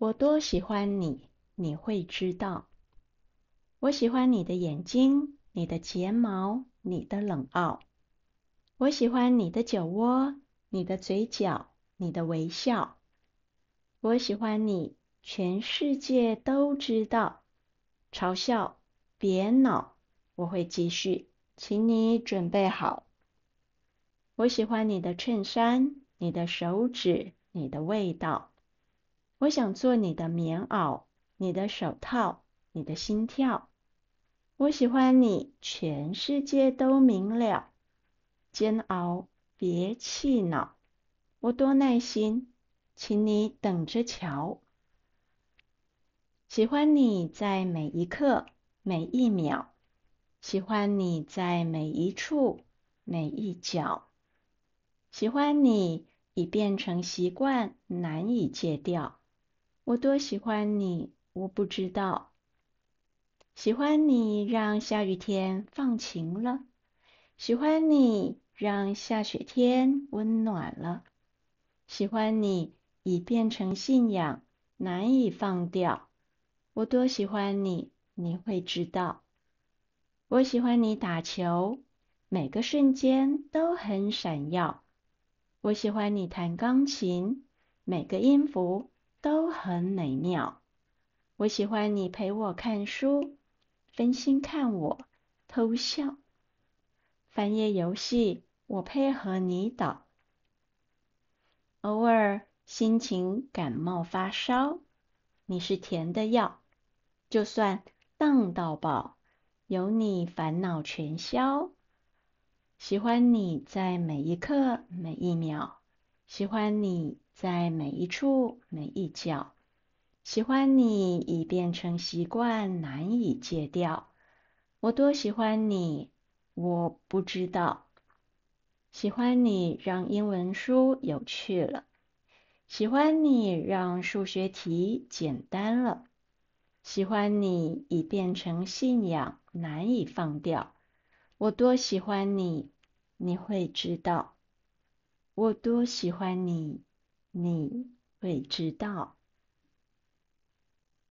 我多喜欢你，你会知道。我喜欢你的眼睛，你的睫毛，你的冷傲。我喜欢你的酒窝，你的嘴角，你的微笑。我喜欢你，全世界都知道。嘲笑，别闹，我会继续，请你准备好。我喜欢你的衬衫，你的手指，你的味道。我想做你的棉袄，你的手套，你的心跳。我喜欢你，全世界都明了。煎熬，别气恼，我多耐心，请你等着瞧。喜欢你在每一刻，每一秒，喜欢你在每一处，每一角。喜欢你已变成习惯，难以戒掉。我多喜欢你，我不知道。喜欢你让下雨天放晴了，喜欢你让下雪天温暖了，喜欢你已变成信仰，难以放掉。我多喜欢你，你会知道。我喜欢你打球，每个瞬间都很闪耀。我喜欢你弹钢琴，每个音符都很美妙。我喜欢你陪我看书，分心看我，偷笑。翻页游戏，我配合你导。偶尔心情感冒发烧，你是甜的药，就算荡到爆，有你烦恼全消。喜欢你在每一刻每一秒，喜欢你在每一处每一角，喜欢你已变成习惯，难以戒掉。我多喜欢你，我不知道。喜欢你让英文书有趣了，喜欢你让数学题简单了，喜欢你已变成信仰，难以放掉。我多喜欢你，你会知道。我多喜欢你，你会知道。